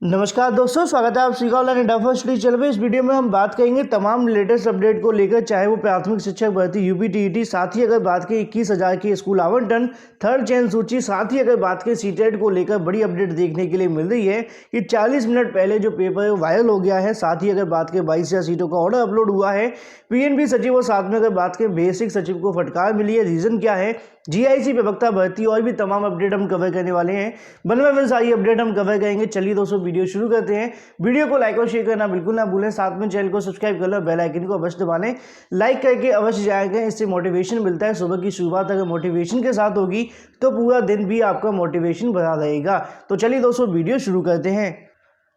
नमस्कार दोस्तों, स्वागत है आप सभी का ऑनलाइन डफर स्टडी चैनल पे। इस वीडियो में हम बात करेंगे तमाम लेटेस्ट अपडेट को लेकर, चाहे वो प्राथमिक शिक्षक भर्ती यूपी टीईटी, साथ ही अगर बात करें 21,000 की स्कूल आवंटन, थर्ड चयन सूची, साथ ही अगर बात करें सीटेट को लेकर बड़ी अपडेट देखने के लिए मिल रही है कि 40 मिनट पहले जो पेपर वायरल हो गया है। साथ ही अगर बात करें 22,000 सीटों का ऑर्डर अपलोड हुआ है पीएनबी सचिव, और साथ में अगर बात करें बेसिक सचिव को फटकार मिली है। रीजन क्या है, जीआईसी प्रवक्ता भर्ती और भी तमाम अपडेट हम कवर करने वाले हैं। बनवा में सारी अपडेट हम कवर करेंगे। चलिए दोस्तों वीडियो शुरू करते हैं। वीडियो को लाइक और शेयर करना बिल्कुल ना भूलें, साथ में चैनल को सब्सक्राइब कर लो, बेल आइकन को अवश्य दबा लें, लाइक करके अवश्य जाएगा। इससे मोटिवेशन मिलता है। सुबह की शुरुआत अगर मोटिवेशन के साथ होगी तो पूरा दिन भी आपका मोटिवेशन बना रहेगा। तो चलिए दोस्तों वीडियो शुरू करते हैं।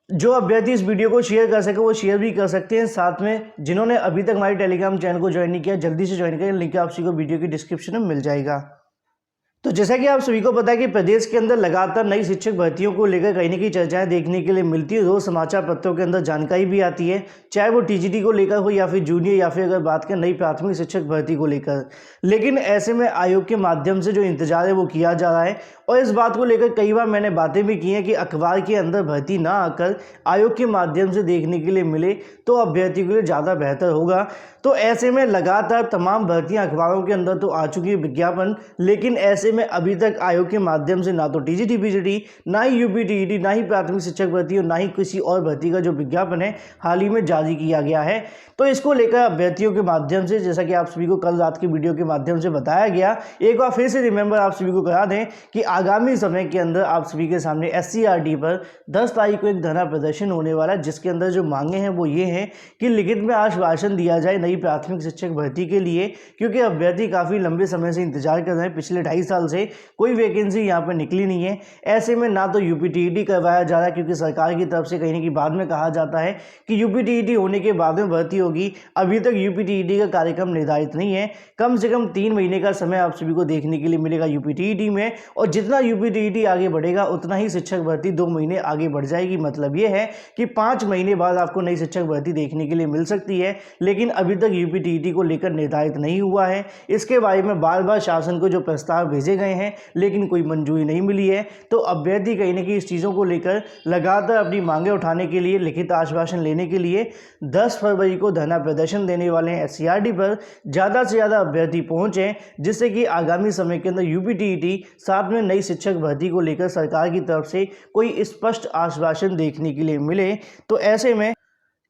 जो अभ्यर्थी इस वीडियो को शेयर कर सके वो शेयर भी कर सकते हैं। साथ में जिन्होंने अभी तक हमारे टेलीग्राम चैनल को ज्वाइन नहीं किया, जल्दी से ज्वाइन करें। लिंक आप सभी को वीडियो की डिस्क्रिप्शन में मिल जाएगा। तो जैसा कि आप सभी को पता है कि प्रदेश के अंदर लगातार नई शिक्षक भर्तियों को लेकर कहीं न कहीं चर्चाएं देखने के लिए मिलती है। रोज समाचार पत्रों के अंदर जानकारी भी आती है, चाहे वो टीजीटी को लेकर हो या फिर जूनियर, या फिर अगर बात करें नई प्राथमिक शिक्षक भर्ती को लेकर। लेकिन ऐसे में आयोग के माध्यम से जो इंतजार है वो किया जा रहा है, और इस बात को लेकर कई बार मैंने बातें भी की हैं कि अखबार के अंदर भर्ती ना आकर आयोग के माध्यम से देखने के लिए मिले तो अभ्यर्थी के लिए ज़्यादा बेहतर होगा। तो ऐसे में लगातार तमाम भर्तियां अखबारों के अंदर तो आ चुकी है विज्ञापन, लेकिन ऐसे में अभी तक आयोग के माध्यम से ना तो टीजीटी पीजीटी, ना ही यूपी टीईटी, ना ही प्राथमिक शिक्षक भर्ती और ना ही किसी और भर्ती का जो विज्ञापन है हाल ही में जारी किया गया है। तो इसको लेकर अभ्यर्थियों के माध्यम से, जैसा कि आप सभी को कल रात की वीडियो के माध्यम से बताया गया, एक बार फिर से रिमेंबर आप सभी को करा दें कि आगामी समय के अंदर आप सभी के सामने एससीईआरटी पर 10 तारीख को एक धरना प्रदर्शन होने वाला है, जिसके अंदर जो मांगे हैं वो ये हैं कि लिखित में आश्वासन दिया जाए नई प्राथमिक शिक्षक भर्ती के लिए, क्योंकि अभ्यर्थी काफ़ी लंबे समय से इंतजार कर रहे हैं। पिछले 2.5 साल से कोई वैकेंसी यहाँ पर निकली नहीं है। ऐसे में ना तो यूपी टीईटी करवाया जा रहा है, क्योंकि सरकार की तरफ से कहीं ना कहीं बाद में कहा जाता है कि यूपी टीईटी होने के बाद में भर्ती होगी। अभी तक यूपी टीईटी का कार्यक्रम निर्धारित नहीं है। कम से कम 3 महीने का समय आप सभी को देखने के लिए मिलेगा यूपी टीईटी में, और जितना यूपी टीईटी आगे बढ़ेगा उतना ही शिक्षक भर्ती 2 महीने आगे बढ़ जाएगी। मतलब ये है कि 5 महीने बाद आपको नई शिक्षक भर्ती देखने के लिए मिल सकती है। लेकिन अभी तक यूपी टीईटी को लेकर निर्धारित नहीं हुआ है। इसके बारे में बार बार शासन को जो प्रस्ताव भेजे गए हैं, लेकिन कोई मंजूरी नहीं मिली है। तो अभ्यर्थी कहीं ना कहीं इस चीज़ों को लेकर लगातार अपनी मांगे उठाने के लिए, लिखित आश्वासन लेने के लिए 10 फरवरी को धरना प्रदर्शन देने वाले हैं एससीईआरटी पर। ज़्यादा से ज़्यादा अभ्यर्थी पहुंचे, जिससे कि आगामी समय के अंदर यूपी टीईटी साथ में नई शिक्षक भर्ती को लेकर सरकार की तरफ से कोई स्पष्ट आश्वासन देखने के लिए मिले। तो ऐसे में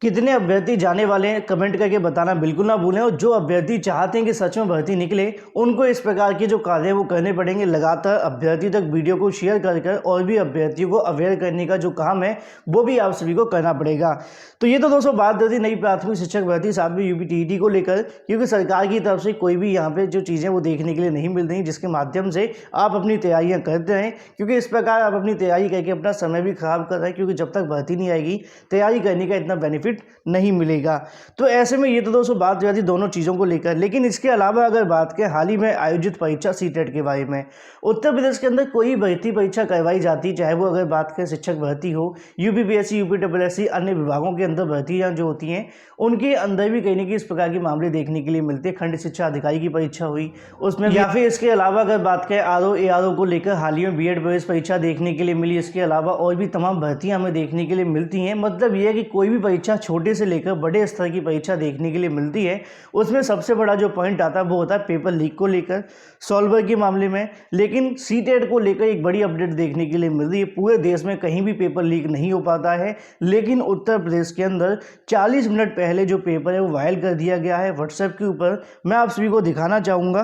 कितने अभ्यर्थी जाने वाले हैं कमेंट करके बताना बिल्कुल ना भूलें। और जो अभ्यर्थी चाहते हैं कि सच में भर्ती निकले, उनको इस प्रकार के जो कार्य हैं वो करने पड़ेंगे। लगातार अभ्यर्थी तक वीडियो को शेयर कर और भी अभ्यर्थियों को अवेयर करने का जो काम है वो भी आप सभी को करना पड़ेगा। तो ये तो दोस्तों बात होती नई प्राथमिक शिक्षक भर्ती, साथ में यूपी टीईटी को लेकर, क्योंकि सरकार की तरफ से कोई भी यहाँ पे जो चीज़ें वो देखने के लिए नहीं मिल रही, जिसके माध्यम से आप अपनी तैयारियाँ करते हैं। क्योंकि इस प्रकार आप अपनी तैयारी करके अपना समय भी खराब कर रहे हैं, क्योंकि जब तक भर्ती नहीं आएगी तैयारी करने का इतना बेनिफिट नहीं मिलेगा। तो ऐसे में ये तो दोस्तों बात जाती दोनों चीज़ों को लेकर। लेकिन इसके अलावा अगर बात करें हाल ही में आयोजित परीक्षा सीटेट के बारे में, उत्तर प्रदेश के अंदर कोई भर्ती परीक्षा करवाई जाती, चाहे वो अगर बात करें शिक्षक भर्ती हो, यूपीपीएससी, यूपीएससी, अन्य विभागों के अंदर भर्तियाँ जो होती हैं उनके अंदर भी कहीं ना कहीं इस प्रकार के मामले देखने के लिए मिलते हैं। खंड शिक्षा अधिकारी की परीक्षा हुई उसमें, या फिर इसके अलावा अगर बात करें आरओ एआरओ को लेकर हाल ही में बीएड प्रवेश परीक्षा देखने के लिए मिली। इसके अलावा और भी तमाम भर्तियाँ हमें देखने के लिए मिलती हैं। मतलब ये है कि कोई भी परीक्षा छोटे से लेकर बड़े स्तर की परीक्षा देखने के लिए मिलती है। उसमें सबसे बड़ा जो पॉइंट आता है वो होता है पेपर लीक को लेकर, सॉल्वर के मामले में। लेकिन सीटेट को लेकर एक बड़ी अपडेट देखने के लिए मिल रही है। पूरे देश में कहीं भी पेपर लीक नहीं हो पाता है, लेकिन उत्तर प्रदेश के अंदर 40 मिनट पहले जो पेपर है वो वायरल कर दिया गया है व्हाट्सएप के ऊपर। मैं आप सभी को दिखाना चाहूँगा।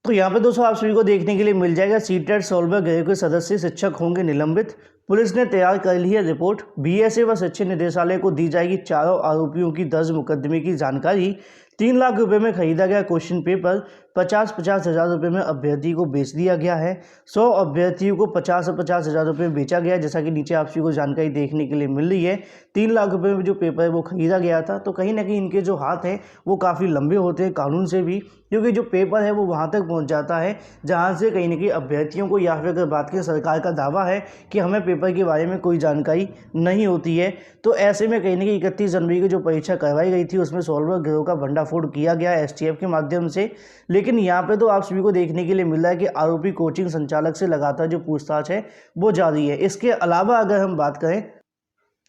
तो यहाँ पे दोस्तों आप सभी को देखने के लिए मिल जाएगा, सीटेट सॉल्वर गृह के सदस्य शिक्षक होंगे निलंबित। पुलिस ने तैयार कर ली है रिपोर्ट। बीएसए व शिक्षा निदेशालय को दी जाएगी चारों आरोपियों की दर्ज मुकदमे की जानकारी। 3 लाख रुपए में खरीदा गया क्वेश्चन पेपर 50-50 हज़ार रुपये में अभ्यर्थी को बेच दिया गया है। 100 अभ्यर्थियों को 50-50 हज़ार रुपये में बेचा गया, जैसा कि नीचे आप सभी को जानकारी देखने के लिए मिल रही है। 3 लाख रुपये में जो पेपर है वो खरीदा गया था। तो कहीं ना कहीं इनके जो हाथ हैं वो काफ़ी लंबे होते हैं कानून से भी, क्योंकि जो पेपर है वो वहाँ तक पहुँच जाता है जहाँ से कहीं ना कहीं अभ्यर्थियों को, या फिर अगर बात करें सरकार का दावा है कि हमें पेपर के बारे में कोई जानकारी नहीं होती है। तो ऐसे में कहीं ना कहीं 31 जनवरी की जो परीक्षा करवाई गई थी उसमें सॉल्वर गिरोह का भंडाफोड़ किया गया एसटीएफ के माध्यम से। लेकिन यहाँ पे तो आप सभी को देखने के लिए मिल रहा है कि आरोपी कोचिंग संचालक से लगातार जो पूछताछ है वो जारी है। इसके अलावा अगर हम बात करें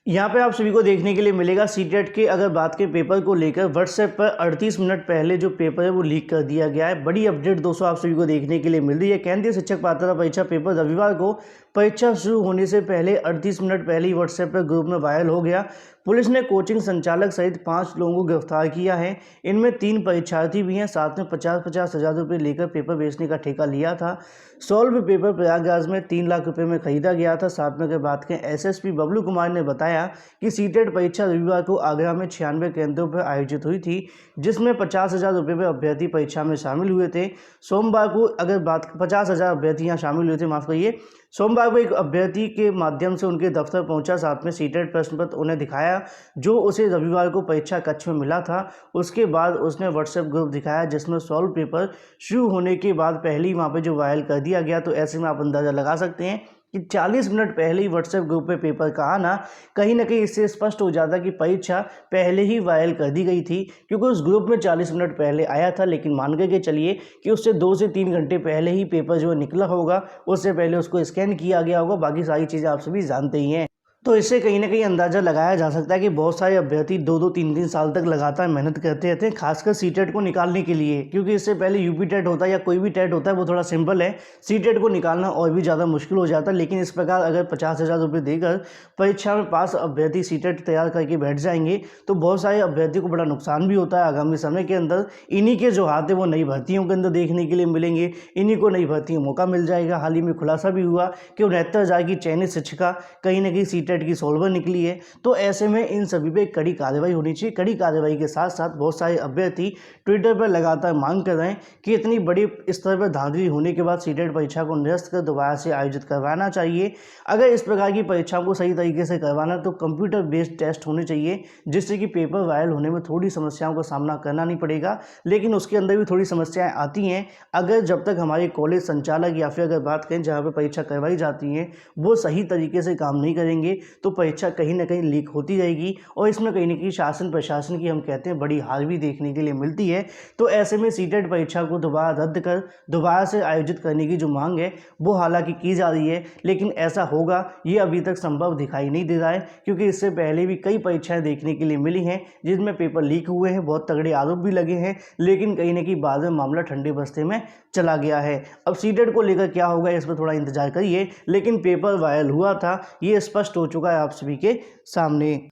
यहाँ पे आप सभी को देखने के लिए मिलेगा सीटेट के अगर बात के पेपर को लेकर व्हाट्सएप पर 38 मिनट पहले जो पेपर है वो लीक कर दिया गया है। बड़ी अपडेट दोस्तों आप सभी को देखने के लिए मिल रही है। केंद्रीय शिक्षक पात्रता परीक्षा पेपर रविवार को परीक्षा शुरू होने से पहले 38 मिनट पहले ही व्हाट्सएप पर ग्रुप में वायरल हो गया। पुलिस ने कोचिंग संचालक सहित 5 लोगों को गिरफ्तार किया है। इनमें 3 परीक्षार्थी भी हैं। साथ में 50-50 हज़ार रुपये लेकर पेपर बेचने का ठेका लिया था। सॉल्व पेपर प्रयागराज में 3 लाख रुपए में खरीदा गया था। साथ में अगर बात करें एसएसपी बबलू कुमार ने बताया कि सीटेट परीक्षा रविवार को आगरा में 96 केंद्रों पर आयोजित हुई थी, जिसमें 50,000 रुपये में अभ्यर्थी परीक्षा में शामिल हुए थे। सोमवार को अगर बात 50,000 अभ्यर्थी यहाँ शामिल हुए थे, माफ़ करिए। सोमवार को एक अभ्यर्थी के माध्यम से उनके दफ्तर पहुंचा, साथ में सीटेट प्रश्न पत्र उन्हें दिखाया जो उसे रविवार को परीक्षा कक्ष में मिला था। उसके बाद उसने व्हाट्सएप ग्रुप दिखाया जिसमें सॉल्व पेपर शुरू होने के बाद पहले ही वहाँ पे जो वायरल कर दिया गया। तो ऐसे में आप अंदाज़ा लगा सकते हैं कि 40 मिनट पहले ही व्हाट्सएप ग्रुप पे पेपर का आना कहीं ना कहीं इससे स्पष्ट हो जाता कि परीक्षा पहले ही वायरल कर दी गई थी, क्योंकि उस ग्रुप में 40 मिनट पहले आया था। लेकिन मान के चलिए कि उससे 2 से 3 घंटे पहले ही पेपर जो निकला होगा, उससे पहले उसको स्कैन किया गया होगा। बाकी सारी चीज़ें आप सभी जानते ही हैं। तो इससे कहीं ना कहीं अंदाज़ा लगाया जा सकता है कि बहुत सारे अभ्यर्थी 2-2, 3-3 साल तक लगातार मेहनत करते रहते हैं, खासकर सीटेट को निकालने के लिए। क्योंकि इससे पहले यूपी टेट होता है या कोई भी टेट होता है वो थोड़ा सिंपल है, सीटेट को निकालना और भी ज़्यादा मुश्किल हो जाता है। लेकिन इस प्रकार अगर 50,000 रुपये देकर परीक्षा में पास अभ्यर्थी सीटेट तैयार करके बैठ जाएंगे तो बहुत सारे अभ्यर्थी को बड़ा नुकसान भी होता है आगामी समय के अंदर। इन्हीं के जो हाथ है वो नई भर्तियों के अंदर देखने के लिए मिलेंगे, इन्हीं को नई भर्तियों मौका मिल जाएगा। हाल ही में खुलासा भी हुआ कि 69,000 की चयनित शिक्षिका कहीं ना कहीं सीटेट की सॉल्वर निकली है। तो ऐसे में इन सभी पे कड़ी कार्रवाई होनी चाहिए। कड़ी कार्रवाई के साथ साथ बहुत सारे अभ्यर्थी ट्विटर पर लगातार मांग कर रहे हैं कि इतनी बड़ी स्तर पर धांधली होने के बाद सीटेट परीक्षा को निरस्त कर दोबारा से आयोजित करवाना चाहिए। अगर इस प्रकार की परीक्षाओं को सही तरीके से करवाना तो कंप्यूटर बेस्ड टेस्ट होने चाहिए, जिससे कि पेपर वायरल होने में थोड़ी समस्याओं का सामना करना नहीं पड़ेगा। लेकिन उसके अंदर भी थोड़ी समस्याएं आती हैं अगर जब तक हमारे कॉलेज संचालक या फिर अगर बात करें जहाँ पर परीक्षा करवाई जाती है वो सही तरीके से काम नहीं करेंगे तो परीक्षा कहीं ना कहीं लीक होती रहेगी। और इसमें कहीं ना कहीं शासन प्रशासन की हम कहते हैं बड़ी हार भी देखने के लिए मिलती है। तो ऐसे में सीटेट परीक्षा को दोबारा रद्द कर दोबारा से आयोजित करने की जो मांग है वो हालांकि की जा रही है, लेकिन ऐसा होगा ये अभी तक संभव दिखाई नहीं दे रहा है। क्योंकि इससे पहले भी कई परीक्षाएं देखने के लिए मिली हैं जिनमें पेपर लीक हुए हैं, बहुत तगड़े आरोप भी लगे हैं, लेकिन कहीं ना कहीं बाद में मामला ठंडे बस्ते में चला गया है। अब सीटेट को लेकर क्या होगा इस पर थोड़ा इंतजार करिए, लेकिन पेपर वायरल हुआ था ये स्पष्ट हो चुका है आप सभी के सामने।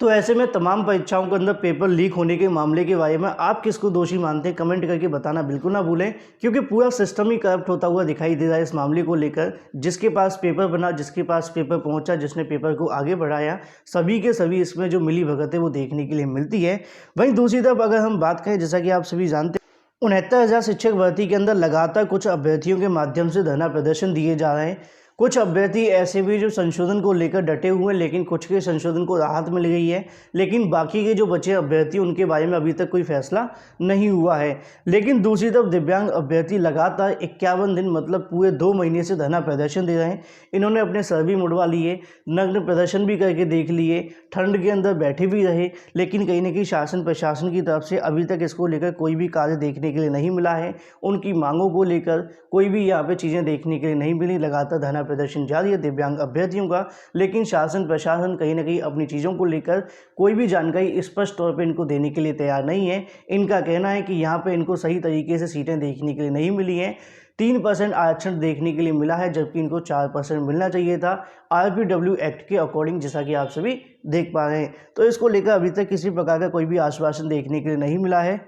तो ऐसे में तमाम परीक्षाओं के अंदर पेपर लीक होने के मामले के बारे में आप किसको दोषी मानते हैं कमेंट करके बताना बिल्कुल ना भूलें, क्योंकि पूरा सिस्टम ही करप्ट होता हुआ दिखाई दे रहा है इस मामले को लेकर। जिसके पास पेपर बना, जिसके पास पेपर पहुंचा, जिसने पेपर को आगे बढ़ाया, सभी के सभी इसमें जो मिली भगत है वो देखने के लिए मिलती है। वहीं दूसरी तरफ अगर हम बात करें, जैसा कि आप सभी जानते हैं 69,000 शिक्षक भर्ती के अंदर लगातार कुछ अभ्यर्थियों के माध्यम से धरना प्रदर्शन दिए जा रहे हैं। कुछ अभ्यर्थी ऐसे भी जो संशोधन को लेकर डटे हुए हैं, लेकिन कुछ के संशोधन को राहत मिल गई है, लेकिन बाकी के जो बचे अभ्यर्थी उनके बारे में अभी तक कोई फैसला नहीं हुआ है। लेकिन दूसरी तरफ दिव्यांग अभ्यर्थी लगातार 51 दिन मतलब पूरे 2 महीने से धरना प्रदर्शन दे रहे हैं। इन्होंने अपने सर भी मुड़वा लिए, नग्न प्रदर्शन भी करके देख लिए, ठंड के अंदर बैठे भी रहे, लेकिन कहीं ना कहीं शासन प्रशासन की तरफ से अभी तक इसको लेकर कोई भी कार्य देखने के लिए नहीं मिला है। उनकी मांगों को लेकर कोई भी यहाँ पे चीज़ें देखने के लिए नहीं मिली। लगातार धरना प्रदर्शन जारी है दिव्यांग अभ्यर्थियों का, लेकिन शासन प्रशासन कहीं ना कहीं अपनी चीज़ों को लेकर कोई भी जानकारी स्पष्ट तौर पर इनको देने के लिए तैयार नहीं है। इनका कहना है कि यहाँ पर इनको सही तरीके से सीटें देखने के लिए नहीं मिली हैं। 3% आरक्षण देखने के लिए मिला है, जबकि इनको 4% मिलना चाहिए था RPW एक्ट के अकॉर्डिंग, जैसा कि आप सभी देख पा रहे हैं। तो इसको लेकर अभी तक किसी प्रकार का कोई भी आश्वासन देखने के लिए नहीं मिला है।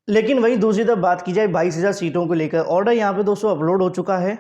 लेकिन वहीं दूसरी तरफ बात की जाए 22,000 सीटों को लेकर, ऑर्डर यहाँ पे दोस्तों अपलोड हो चुका है।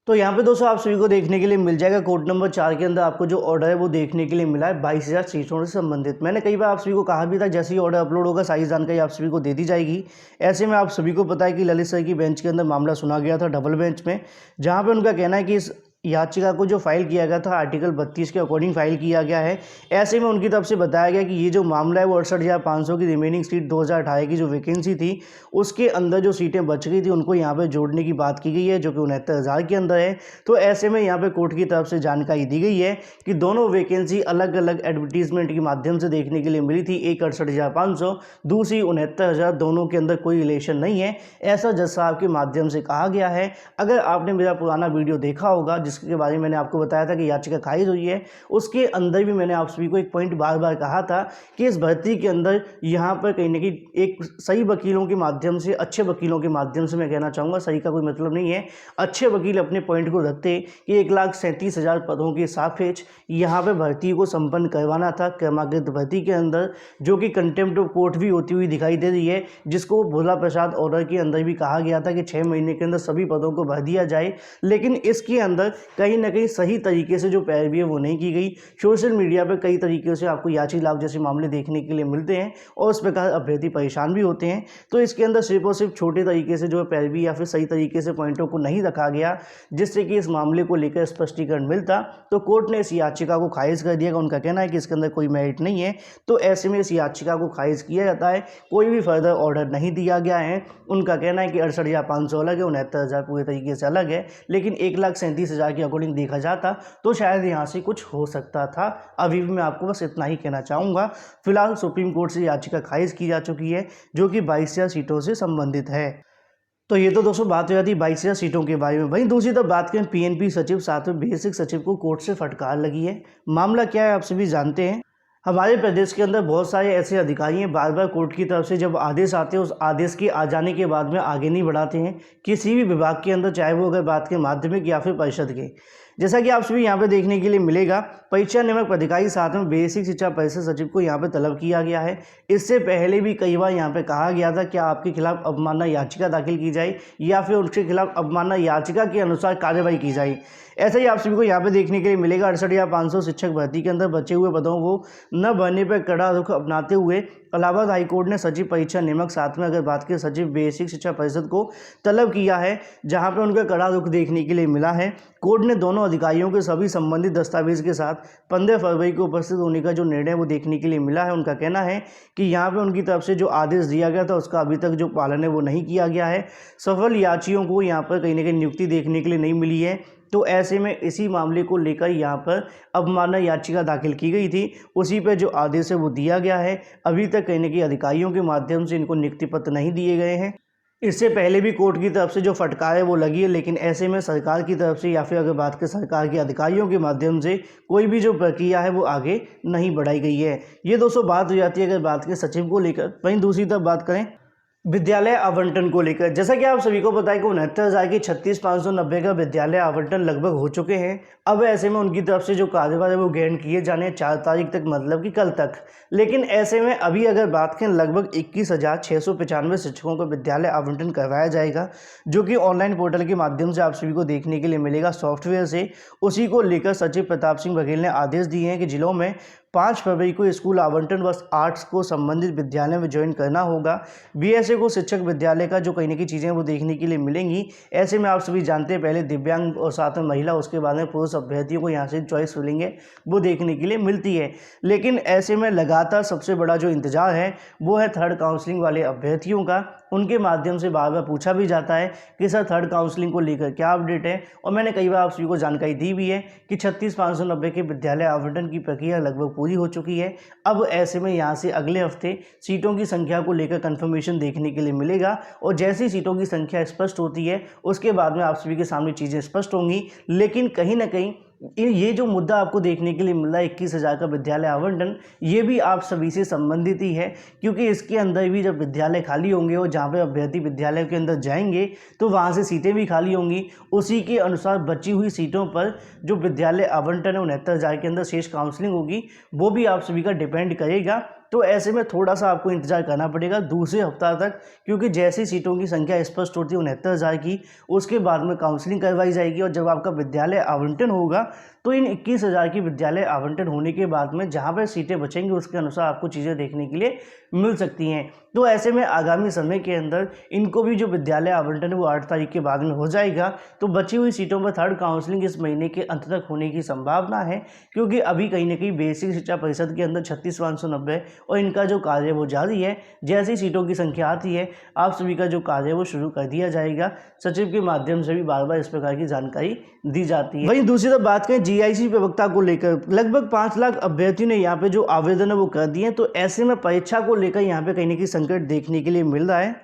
तो यहाँ पे दोस्तों आप सभी को देखने के लिए मिल जाएगा कोड नंबर 4 के अंदर आपको जो ऑर्डर है वो देखने के लिए मिला है 22,000 सीटों से संबंधित। मैंने कई बार आप सभी को कहा भी था जैसे ही ऑर्डर अपलोड होगा सारी जानकारी आप सभी को दे दी जाएगी। ऐसे में आप सभी को पता है कि ललित सर की बेंच के अंदर मामला सुना गया था डबल बेंच में, जहाँ पर उनका कहना है कि इस याचिका को जो फाइल किया गया था आर्टिकल 32 के अकॉर्डिंग फाइल किया गया है। ऐसे में उनकी तरफ से बताया गया कि ये जो मामला है वो 68,500 की रिमेनिंग सीट 2018 की जो वैकेंसी थी उसके अंदर जो सीटें बच गई थी उनको यहाँ पे जोड़ने की बात की गई है, जो कि 69,000 के अंदर है। तो ऐसे में यहाँ पे कोर्ट की तरफ से जानकारी दी गई है कि दोनों वैकेंसी अलग अलग एडवर्टीजमेंट के माध्यम से देखने के लिए मिली थी। एक 68,500, दूसरी 69,000, दोनों के अंदर कोई रिलेशन नहीं है, ऐसा जज साहब के माध्यम से कहा गया है। अगर आपने मेरा पुराना वीडियो देखा होगा जिसके बारे में मैंने आपको बताया था कि याचिका खारिज हुई है, उसके अंदर भी मैंने आप सभी को एक पॉइंट बार बार कहा था कि इस भर्ती के अंदर यहाँ पर कहीं ना कहीं एक सही वकीलों के माध्यम से, अच्छे वकीलों के माध्यम से, मैं कहना चाहूँगा, सही का कोई मतलब नहीं है, अच्छे वकील अपने पॉइंट को रखते कि 1,37,000 पदों के सापेक्ष यहाँ पर भर्ती को संपन्न करवाना था क्रमागत भर्ती के अंदर, जो कि कंटेम्प्ट ऑफ कोर्ट भी होती हुई दिखाई दे रही है, जिसको भोला प्रसाद ऑर्डर के अंदर भी कहा गया था कि 6 महीने के अंदर सभी पदों को भर दिया जाए। लेकिन इसके अंदर कहीं ना कहीं सही तरीके से जो पैरवी है वो नहीं की गई। सोशल मीडिया पर कई तरीके से आपको याची लाभ जैसे मामले देखने के लिए मिलते हैं और उस प्रकार अभ्यर्थी परेशान भी होते हैं। तो इसके अंदर सिर्फ और सिर्फ छोटे तरीके से जो है पैरवी या फिर सही तरीके से पॉइंटों को नहीं रखा गया, जिससे कि इस मामले को लेकर स्पष्टीकरण मिलता। तो कोर्ट ने इस याचिका को खारिज कर दिया। उनका कहना है कि इसके अंदर कोई मेरिट नहीं है, तो ऐसे में इस याचिका को खारिज किया जाता है। कोई भी फर्दर ऑर्डर नहीं दिया गया है। उनका कहना है कि 68,500 अलग है, 69,000 पूरे तरीके से अलग है, लेकिन 1,37,000 के अकॉर्डिंग देखा जाता तो शायद यहाँ से कुछ हो सकता था। अभी भी मैं आपको बस इतना ही कहना चाहूँगा। फिलहाल सुप्रीम कोर्ट से याचिका खारिज की जा चुकी है, जो कि 22,000 सीटों से संबंधित है। तो ये तो दोस्तों बात हो जाती है 22,000 सीटों के बारे में। वहीं दूसरी तरफ बात करें पीएनपी सचिव, साथ में बेसिक सचिव को कोर्ट से फटकार लगी है। मामला क्या है आप सभी जानते हैं। हमारे प्रदेश के अंदर बहुत सारे ऐसे अधिकारी हैं, बार बार कोर्ट की तरफ से जब आदेश आते हैं उस आदेश के आ जाने के बाद में आगे नहीं बढ़ाते हैं किसी भी विभाग के अंदर, चाहे वो अगर बात करें माध्यमिक या फिर परिषद के। जैसा कि आप सभी यहाँ पे देखने के लिए मिलेगा, परीक्षा नियामक अधिकारी साथ में बेसिक शिक्षा परिषद सचिव को यहाँ पे तलब किया गया है। इससे पहले भी कई बार यहाँ पे कहा गया था कि आपके खिलाफ अवमानना याचिका दाखिल की जाए या फिर उनके खिलाफ अवमानना याचिका के अनुसार कार्रवाई की जाए। ऐसा ही आप सभी को यहाँ पे देखने के लिए मिलेगा। 68,500 शिक्षक भर्ती के अंदर बचे हुए पदों को न भरने पर कड़ा रुख अपनाते हुए इलाहाबाद हाईकोर्ट ने सचिव परीक्षा नियामक, साथ में अगर बात करें सचिव बेसिक शिक्षा परिषद को तलब किया है, जहां पे उनका कड़ा रुख देखने के लिए मिला है। कोर्ट ने दोनों अधिकारियों के सभी संबंधित दस्तावेज के साथ 15 फरवरी को उपस्थित होने का जो निर्णय वो देखने के लिए मिला है। उनका कहना है कि यहाँ पे उनकी तरफ से जो आदेश दिया गया था उसका अभी तक जो पालन है वो नहीं किया गया है। सफल याचियों को यहाँ पर कहीं ना कहीं नियुक्ति देखने के लिए नहीं मिली है। तो ऐसे में इसी मामले को लेकर यहाँ पर अवमानना याचिका दाखिल की गई थी, उसी पर जो आदेश है वो दिया गया है। अभी तक कहीं ना कहीं अधिकारियों के माध्यम से इनको नियुक्ति पत्र नहीं दिए गए हैं। इससे पहले भी कोर्ट की तरफ से जो फटकार है वो लगी है, लेकिन ऐसे में सरकार की तरफ से या फिर अगर बात करें सरकार के अधिकारियों के माध्यम से कोई भी जो प्रक्रिया है वो आगे नहीं बढ़ाई गई है। ये दोस्तों बात हो जाती है अगर बात करें सचिव को लेकर। वहीं दूसरी तरफ बात करें विद्यालय आवंटन को लेकर, जैसा कि आप सभी को पता है कि 69,000 की 36,590 का विद्यालय आवंटन लगभग हो चुके हैं। अब ऐसे में उनकी तरफ से जो कार्यभार है वो ग्रहण किए जाने 4 तारीख तक, मतलब कि कल तक। लेकिन ऐसे में अभी अगर बात करें लगभग 21,695 शिक्षकों को विद्यालय आवंटन करवाया जाएगा, जो कि ऑनलाइन पोर्टल के माध्यम से आप सभी को देखने के लिए मिलेगा सॉफ्टवेयर से। उसी को लेकर सचिव प्रताप सिंह बघेल ने आदेश दिए हैं कि जिलों में 5 फरवरी को स्कूल आवंटन वर्ष 8 को संबंधित विद्यालय में ज्वाइन करना होगा। बीएसए को शिक्षक विद्यालय का जो कहीं ना कहीं चीज़ें वो देखने के लिए मिलेंगी। ऐसे में आप सभी जानते हैं पहले दिव्यांग और साथ में महिला, उसके बाद में पुरुष अभ्यर्थियों को यहाँ से चॉइस मिलेंगे वो देखने के लिए मिलती है। लेकिन ऐसे में लगातार सबसे बड़ा जो इंतजार है वो है थर्ड काउंसलिंग वाले अभ्यर्थियों का। उनके माध्यम से बार बार पूछा भी जाता है कि सर थर्ड काउंसलिंग को लेकर क्या अपडेट है, और मैंने कई बार आप सभी को जानकारी दी भी है कि 36,590 के विद्यालय आवंटन की प्रक्रिया लगभग पूरी हो चुकी है। अब ऐसे में यहाँ से अगले हफ्ते सीटों की संख्या को लेकर कंफर्मेशन देखने के लिए मिलेगा, और जैसी सीटों की संख्या स्पष्ट होती है उसके बाद में आप सभी के सामने चीज़ें स्पष्ट होंगी। लेकिन कहीं ना कहीं ये जो मुद्दा आपको देखने के लिए मिल रहा है 21,000 का विद्यालय आवंटन, ये भी आप सभी से संबंधित ही है, क्योंकि इसके अंदर भी जब विद्यालय खाली होंगे और जहाँ पे अभ्यर्थी विद्यालय के अंदर जाएंगे तो वहाँ से सीटें भी खाली होंगी। उसी के अनुसार बची हुई सीटों पर जो विद्यालय आवंटन है 69,000 के अंदर शेष काउंसलिंग होगी, वो भी आप सभी का डिपेंड करेगा। तो ऐसे में थोड़ा सा आपको इंतजार करना पड़ेगा दूसरे हफ्ता तक, क्योंकि जैसी सीटों की संख्या स्पष्ट होती है 69,000 की, उसके बाद में काउंसलिंग करवाई जाएगी। और जब आपका विद्यालय आवंटन होगा तो इन 21,000 की विद्यालय आवंटन होने के बाद में जहाँ पर सीटें बचेंगी उसके अनुसार आपको चीज़ें देखने के लिए मिल सकती हैं। तो ऐसे में आगामी समय के अंदर इनको भी जो विद्यालय आवंटन है वो 8 तारीख के बाद में हो जाएगा। तो बची हुई सीटों पर थर्ड काउंसलिंग इस महीने के अंत तक होने की संभावना है, क्योंकि अभी कहीं ना कहीं बेसिक शिक्षा परिषद के अंदर 36,590 और इनका जो कार्य वो जारी है। जैसी सीटों की संख्या आती है आप सभी का जो कार्य वो शुरू कर दिया जाएगा। सचिव के माध्यम से भी बार बार इस प्रकार की जानकारी दी जाती है। वहीं दूसरी तरफ बात करें जीआईसी प्रवक्ता को लेकर, लगभग 5 लाख अभ्यर्थियों ने यहाँ पे जो आवेदन है वो कर दिए। तो ऐसे में परीक्षा को लेकर यहाँ पे कहीं ना कहीं संकट देखने के लिए मिल रहा है।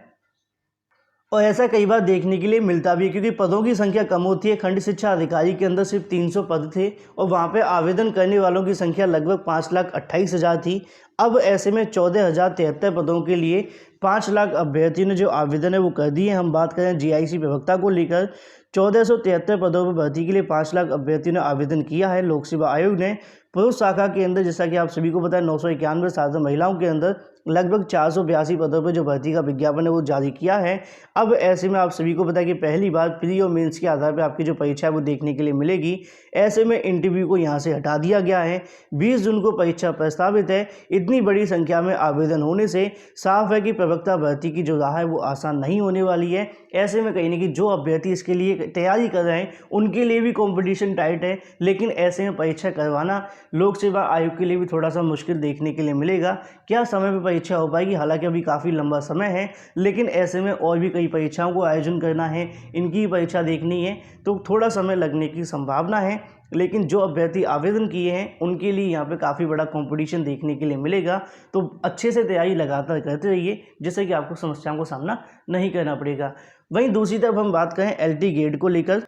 और ऐसा कई बार देखने के लिए मिलता भी है, क्योंकि पदों की संख्या कम होती है। खंड शिक्षा अधिकारी के अंदर सिर्फ 300 पद थे और वहाँ पे आवेदन करने वालों की संख्या लगभग 5,28,000 थी। अब ऐसे में 14,073 पदों के लिए 5 लाख अभ्यर्थियों ने जो आवेदन है वो कर दिए। हम बात करें जीआईसी प्रवक्ता को लेकर, 1473 पदों पर भर्ती के लिए 5 लाख अभ्यर्थियों ने आवेदन किया है। लोक सेवा आयोग ने पुरुष शाखा के अंदर, जैसा कि आप सभी को पता है, 991, साथ महिलाओं के अंदर लगभग 482 पदों पर जो भर्ती का विज्ञापन है वो जारी किया है। अब ऐसे में आप सभी को पता है कि पहली बार प्री और मेंस के आधार पर आपकी जो परीक्षा है वो देखने के लिए मिलेगी। ऐसे में इंटरव्यू को यहाँ से हटा दिया गया है। 20 जून को परीक्षा प्रस्तावित है। इतनी बड़ी संख्या में आवेदन होने से साफ है कि प्रवक्ता भर्ती की जो राह है वो आसान नहीं होने वाली है। ऐसे में कहीं ना कहीं जो अभ्यर्थी इसके लिए तैयारी कर रहे हैं उनके लिए भी कंपटीशन टाइट है, लेकिन ऐसे में परीक्षा करवाना लोक सेवा आयोग के लिए भी थोड़ा सा मुश्किल देखने के लिए मिलेगा। क्या समय पर परीक्षा हो पाएगी? हालांकि अभी काफ़ी लंबा समय है, लेकिन ऐसे में और भी कई परीक्षाओं को आयोजन करना है, इनकी परीक्षा देखनी है, तो थोड़ा समय लगने की संभावना है। लेकिन जो अभ्यर्थी आवेदन किए हैं उनके लिए यहाँ पे काफ़ी बड़ा कंपटीशन देखने के लिए मिलेगा। तो अच्छे से तैयारी लगातार करते रहिए, जिससे कि आपको समस्याओं का सामना नहीं करना पड़ेगा। वहीं दूसरी तरफ हम बात करें एलटी गेट को लेकर,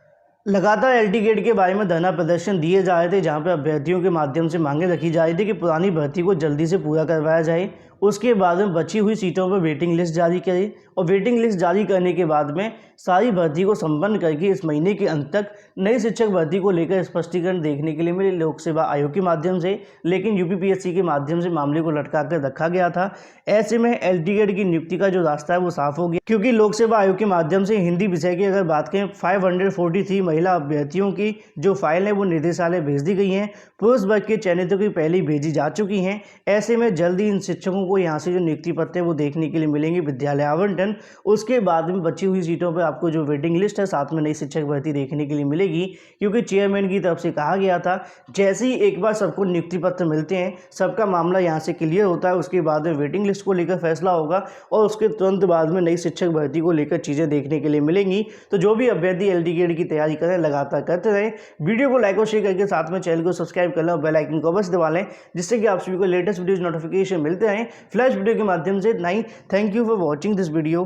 लगातार एलटी गेट के बारे में धरना प्रदर्शन दिए जा रहे थे, जहां पे अभ्यर्थियों के माध्यम से मांगे रखी जा रही थी कि पुरानी भर्ती को जल्दी से पूरा करवाया जाए। उसके बाद में बची हुई सीटों पर वेटिंग लिस्ट जारी करें और वेटिंग लिस्ट जारी करने के बाद में सारी भर्ती को संपन्न करके इस महीने के अंत तक नई शिक्षक भर्ती को लेकर स्पष्टीकरण देखने के लिए मिले लोक सेवा आयोग के माध्यम से, लेकिन यूपीपीएससी के माध्यम से मामले को लटका कर रखा गया था। ऐसे में एलटी गेट की नियुक्ति का जो रास्ता है वो साफ हो गया, क्योंकि लोक सेवा आयोग के माध्यम से हिंदी विषय की अगर बात करें 543 महिला अभ्यर्थियों की जो फाइल है वो निदेशालय भेज दी गई हैं। पुरुष वर्ग के चयनितों की पहले भेजी जा चुकी हैं। ऐसे में जल्दी इन शिक्षकों को यहाँ से जो नियुक्ति पत्र है वो देखने के लिए मिलेंगे, विद्यालय आवंटन। उसके बाद में बची हुई सीटों पर आपको जो वेटिंग लिस्ट है साथ में नई शिक्षक भर्ती देखने के लिए मिलेगी, क्योंकि चेयरमैन की तरफ से कहा गया था जैसे ही एक बार सबको नियुक्ति पत्र मिलते हैं, सबका मामला यहाँ से क्लियर होता है, उसके बाद में वेटिंग लिस्ट को लेकर फैसला होगा और उसके तुरंत बाद में नई शिक्षक भर्ती को लेकर चीज़ें देखने के लिए मिलेंगी। तो जो भी अभ्यर्थी एलटी गेट की तैयारी करें लगातार करते रहें। वीडियो को लाइक और शेयर करके साथ में चैनल को सब्सक्राइब कर लें और बेल आइकन को अवश्य दबा लें, जिससे कि आप सभी को लेटेस्ट वीडियोज नोटिफिकेशन मिलते रहें फ्लैश वीडियो के माध्यम से। नहीं, thank you for watching this video.